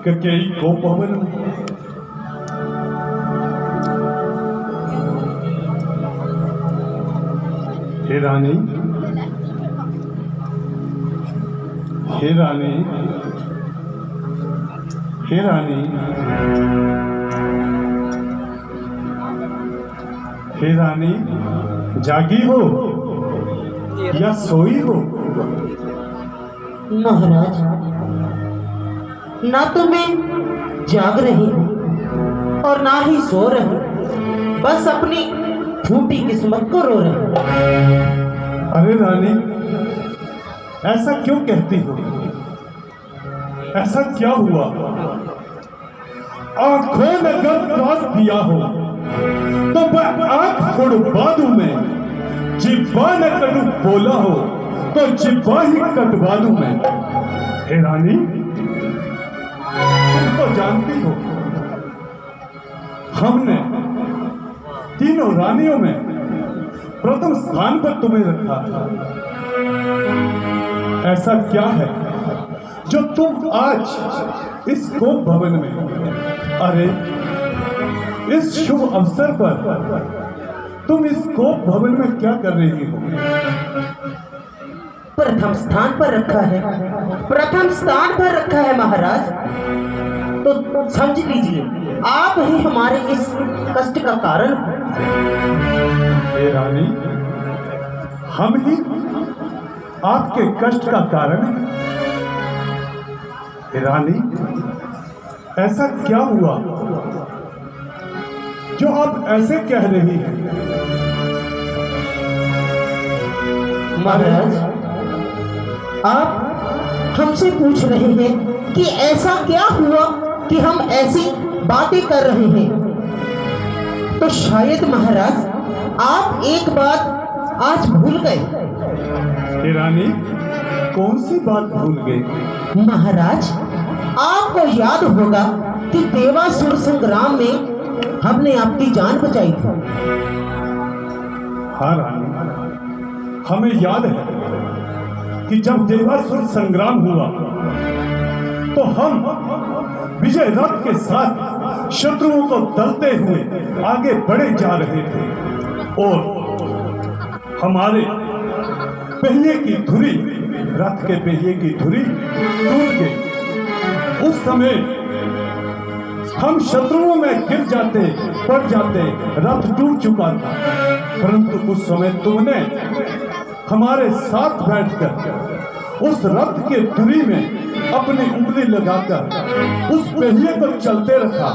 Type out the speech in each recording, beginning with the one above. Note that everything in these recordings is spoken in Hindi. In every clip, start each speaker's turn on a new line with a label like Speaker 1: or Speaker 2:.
Speaker 1: कैकेयी को भवन में। हे रानी, हे रानी, हे रानी, हे रानी, जागी हो या सोई हो?
Speaker 2: महाराज, ना तो मैं जाग रही हूँ और ना ही सो रही, बस अपनी फूटी किस्मत को रो रही।
Speaker 1: अरे रानी, ऐसा क्यों कहती हो? ऐसा क्या हुआ? आंखों ने अगर पास दिया हो तो मैं आंख फोड़वा दूं मैं, जिब्बा ने कटु बोला हो तो जिब्बा ही कटवा दूं मैं। हे रानी, तुम तो जानती हो हमने तीनों रानियों में प्रथम स्थान पर तुम्हें रखा था। ऐसा क्या है जो तुम आज इस गोप भवन में, अरे इस शुभ अवसर पर तुम इस गोप भवन में क्या कर रही हो?
Speaker 2: प्रथम स्थान पर रखा है, प्रथम स्थान पर रखा है महाराज। तो समझ लीजिए, आप ही हमारे इस कष्ट का कारण हैं।
Speaker 1: हे रानी, हम ही आपके कष्ट का कारण हैं। हे रानी, ऐसा क्या हुआ जो आप ऐसे कह रही हैं?
Speaker 2: महाराज, आप हमसे पूछ रहे हैं कि ऐसा क्या हुआ कि हम ऐसी बातें कर रहे हैं। तो शायद महाराज आप एक बात आज भूल गए।
Speaker 1: हे रानी, कौन सी बात भूल गए?
Speaker 2: महाराज, आपको याद होगा कि देवासुर संग्राम में हमने आपकी जान बचाई थी।
Speaker 1: हाँ रानी, हमें याद है कि जब देवासुर संग्राम हुआ तो हम विजय रथ के साथ शत्रुओं को दलते हुए आगे बढ़े जा रहे थे और हमारे पहिए की धुरी, रथ के पहिए की धुरी टूट गई। उस समय हम शत्रुओं में गिर जाते, पड़ जाते, रथ टूट चुका था। परंतु उस समय तुमने हमारे साथ बैठकर उस रथ के धुरी में अपनी उंगली लगाकर उस पहिए को चलते रखा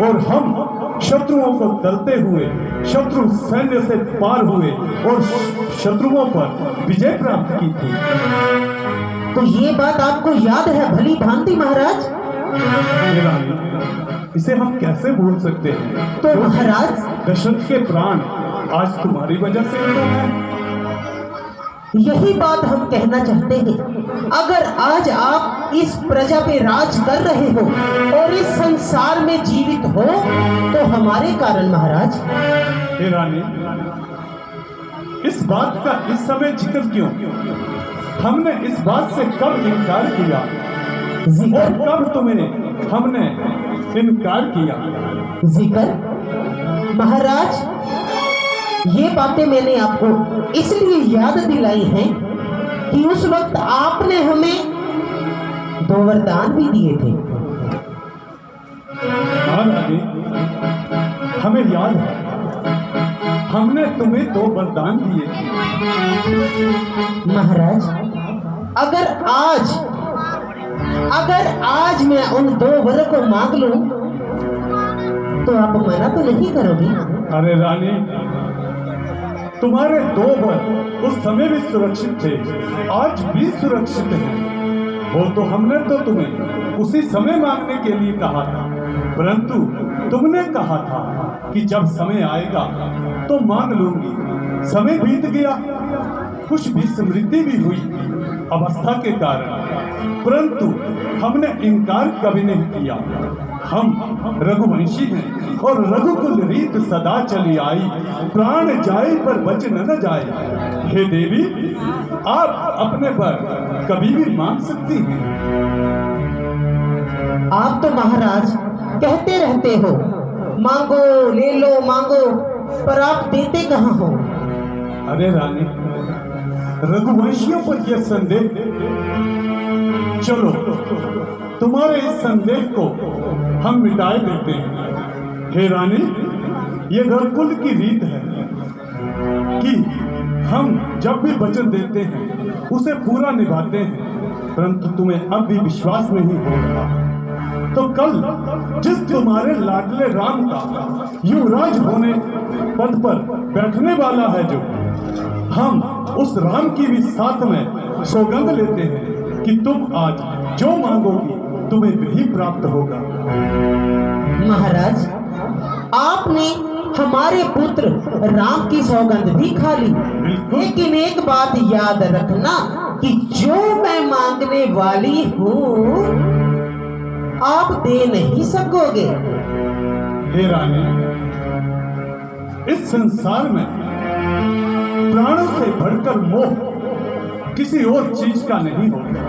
Speaker 1: और हम शत्रुओं को दलते हुए शत्रु सैन्य से पार हुए और शत्रुओं पर विजय प्राप्त की थी।
Speaker 2: तो ये बात आपको याद है भली भांति महाराज?
Speaker 1: इसे हम कैसे भूल सकते हैं?
Speaker 2: तो महाराज,
Speaker 1: दशरथ के प्राण आज तुम्हारी वजह से तो है।
Speaker 2: यही बात हम कहना चाहते हैं। अगर आज आप इस प्रजा पे राज कर रहे हो और इस संसार में जीवित हो तो हमारे कारण महाराज।
Speaker 1: हे रानी, इस बात का इस समय जिक्र क्यों? हमने इस बात से कब इनकार किया और कब तुम्हें हमने इनकार किया?
Speaker 2: जिक्र महाराज, ये बातें मैंने आपको इसलिए याद दिलाई हैं कि उस वक्त आपने हमें 2 वरदान भी दिए थे।
Speaker 1: हाँ रानी, हमें याद है, हमने तुम्हें 2 वरदान दिए थे।
Speaker 2: महाराज, अगर आज मैं उन 2 वर को मांग लूं तो आप मना तो नहीं करोगी?
Speaker 1: अरे रानी, तुम्हारे 2 वर उस समय भी सुरक्षित थे, आज भी सुरक्षित हैं। वो तो हमने तो तुम्हें उसी समय मांगने के लिए कहा था, परंतु तुमने कहा था कि जब समय आएगा तो मांग लूंगी। समय बीत गया, कुछ भी समृद्धि भी हुई अवस्था के कारण, परंतु हमने इनकार कभी नहीं किया। हम रघुवंशी हैं और रघुकुल रीत सदा चली आई, प्राण जाए पर वचन न जाए। हे देवी, आप अपने पर कभी भी मांग सकती हैं।
Speaker 2: आप तो महाराज कहते रहते हो मांगो ले लो मांगो, पर आप देते कहाँ हो?
Speaker 1: अरे रानी, रघुवंशियों पर यह संदेह, चलो तुम्हारे इस संदेह को हम मिटाए देते हैं। हे रानी, ये रघुकुल की रीत है कि हम जब भी वचन देते हैं उसे पूरा निभाते हैं, परंतु तुम्हें अब भी विश्वास नहीं हो रहा। तो कल जिस तुम्हारे लाडले राम का युवराज होने पद पर बैठने वाला है, जो हम उस राम की भी साथ में सौगंध लेते हैं कि तुम आज जो मांगोगी तुम्हें वही प्राप्त होगा।
Speaker 2: महाराज, आपने हमारे पुत्र राम की सौगंध भी खा ली, लेकिन एक बात याद रखना कि जो मैं मांगने वाली हूँ आप दे नहीं सकोगे।
Speaker 1: हे रानी, इस संसार में प्राणों से बढ़कर मोह किसी और चीज का नहीं होता।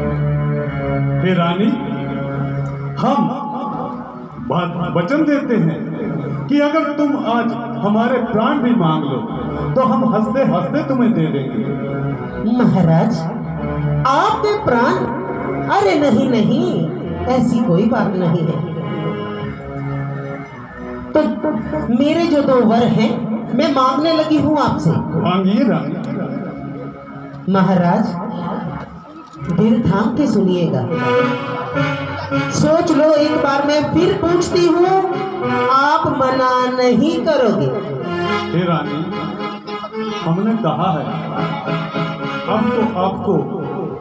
Speaker 1: हे रानी, हम वचन देते हैं कि अगर तुम आज हमारे प्राण भी मांग लो तो हम हंसते हंसते तुम्हें दे देंगे।
Speaker 2: महाराज, आपके प्राण? अरे नहीं नहीं, ऐसी कोई बात नहीं है। तो मेरे जो 2 वर हैं मैं मांगने लगी हूं आपसे।
Speaker 1: मांगिए रानी।
Speaker 2: महाराज, दिल थाम के सुनिएगा, सोच लो एक बार, मैं फिर पूछती हूँ, आप मना नहीं करोगे?
Speaker 1: हे रानी, हमने कहा है, अब तो आपको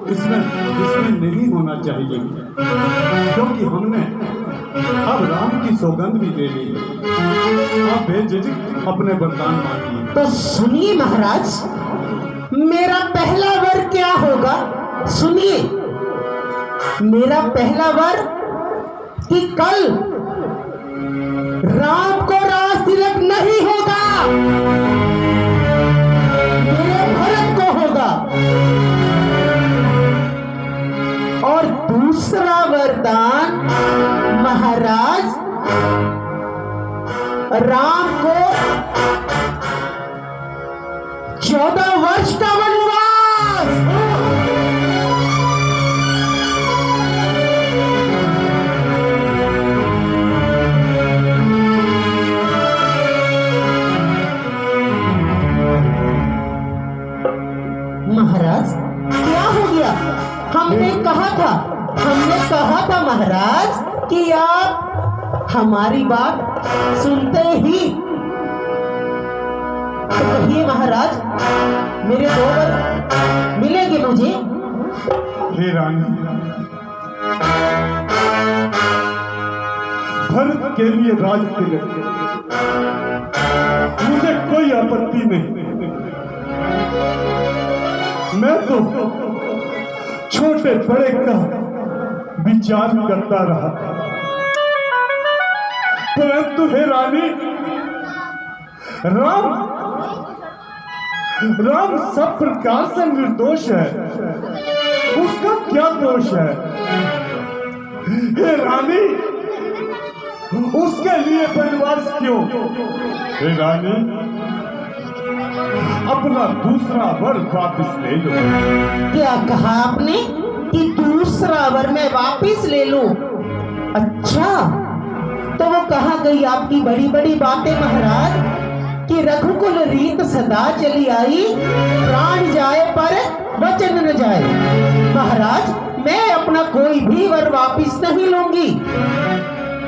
Speaker 1: इसमें नहीं होना चाहिए, क्योंकि हमने अब राम की सौगंध भी ले ली है। आप बेझिझक अपने वरदान मांगिए।
Speaker 2: तो सुनिए महाराज, मेरा पहला वर क्या होगा? सुनिए, मेरा पहला वर कि कल राम को राज तिलक नहीं होगा, मेरे भरत को होगा। और दूसरा वरदान महाराज, राम को 14 वर्ष का वनवास। महाराज, क्या हो गया? हमने कहा था महाराज कि आप हमारी बात सुनते ही। तो कहिए महाराज, मेरे 2 वर मिलेंगे मुझे?
Speaker 1: हे रानी, भरत के लिए राज तिलक मुझे कोई आपत्ति नहीं। मैं तो छोटे बड़े का विचार करता रहा, परंतु हे रानी, राम सब प्रकार से निर्दोष है, उसका क्या दोष है? हे रानी, उसके लिए वनवास क्यों? हे रानी, अपना दूसरा वर वापस ले लो।
Speaker 2: क्या कहा आपने कि दूसरा वर मैं वापस ले लूं? अच्छा, तो वो कहाँ गई आपकी बड़ी बड़ी बातें महाराज कि रघुकुल रीत सदा चली आई, प्राण जाए पर वचन न जाए। महाराज, मैं अपना कोई भी वर वापस नहीं लूंगी।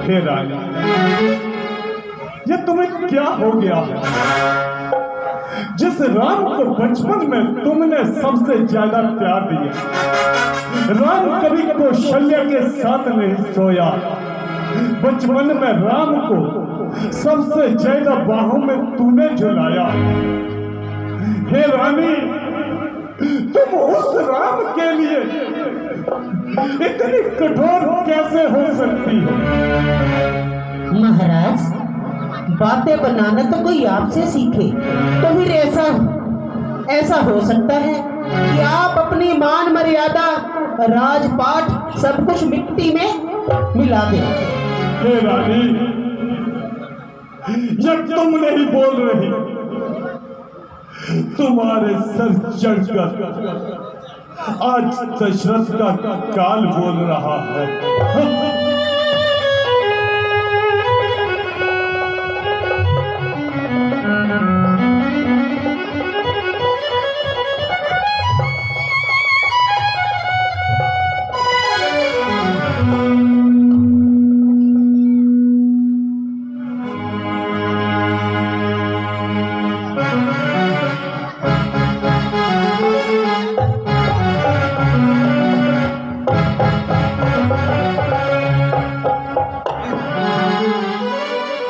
Speaker 1: हे रानी, ये तुम्हें क्या हो गया है? जिस राम को बचपन में तुमने सबसे ज्यादा प्यार दिया, राम कभी कौशल्या के साथ नहीं सोया, बचपन में राम को सबसे ज्यादा बाहों में तूने झुलाया। हे रानी, तुम उस राम के लिए इतनी कठोर कैसे हो सकती हो?
Speaker 2: महाराज, बातें बनाना तो कोई आपसे सीखे, तो फिर ऐसा हो सकता है कि आप अपनी मान मर्यादा, राजपाट सब कुछ मिट्टी में मिला दे।
Speaker 1: हे रानी, जब तुम नहीं बोल रही, तुम्हारे सर चढ़कर आज दशरथ का काल बोल रहा है।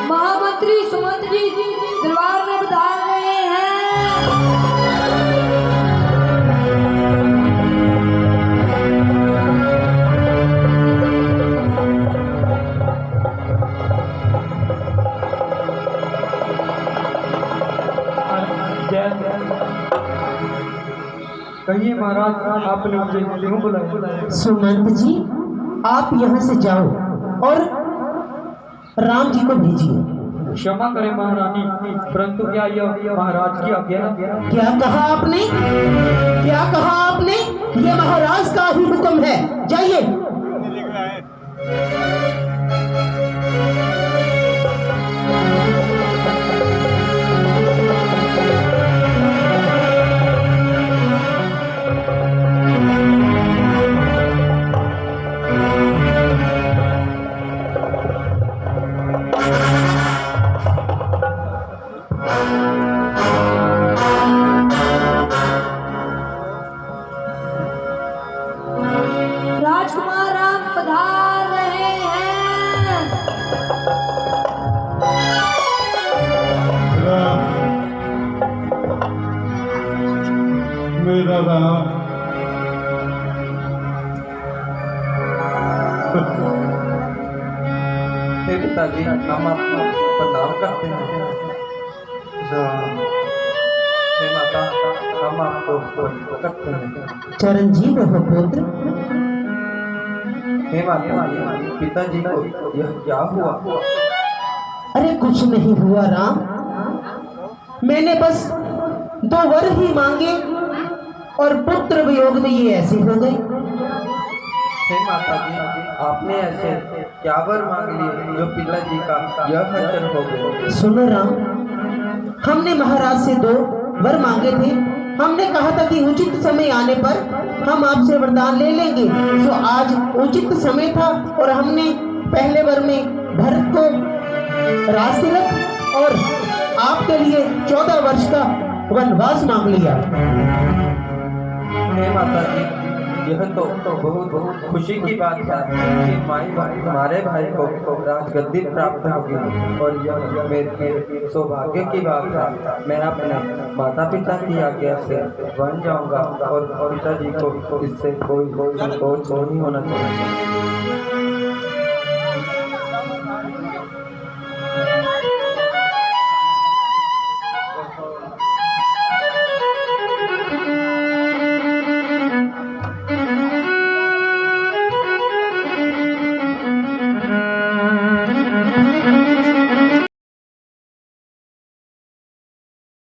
Speaker 3: महामंत्री सुमंत जी दरबार में बधाए रहे हैं।
Speaker 4: कहिए महाराज, आपने मुझे क्यों बुलाया?
Speaker 2: सुमंत जी, आप यहाँ से जाओ और राम जी को भेजिए।
Speaker 4: क्षमा करें महारानी, परंतु क्या यह महाराज की आज्ञा है?
Speaker 2: क्या कहा आपने? क्या कहा आपने? ये महाराज का ही हुक्म है, जाइए।
Speaker 3: राजकुमार राम पधार रहे हैं।
Speaker 1: राम, मेरा राम,
Speaker 5: हे पिताजी, हम आपको प्रणाम करते हैं। हे माता, हम आपको प्रणाम करते हैं।
Speaker 2: चिरंजीव हो पुत्र।
Speaker 5: हे माता, पिताजी को यह क्या हुआ?
Speaker 2: अरे कुछ नहीं हुआ राम, मैंने बस 2 वर ही मांगे और पुत्र वियोग में ये ऐसे हो गए।
Speaker 5: हे माता जी, आपने ऐसे क्या वर मांग लिए जो पिताजी का यह खर्चन हो गया?
Speaker 2: सुनो राम, हमने महाराज से 2 वर मांगे थे। हमने कहा था कि उचित समय आने पर हम आपसे वरदान ले लेंगे। तो आज उचित समय था और हमने पहले वर में भरत को राजतिलक और आपके लिए 14 वर्ष का वनवास मांग लिया।
Speaker 5: हे माता जी, यह तो बहुत खुशी की बात है कि हमारे भाई को राजगद्दी प्राप्त होगी और यह मेरे सौभाग्य की बात है। मैं अपने माता पिता की आज्ञा से बन जाऊंगा और पिताजी को इससे कोई संकोच नहीं होना चाहिए।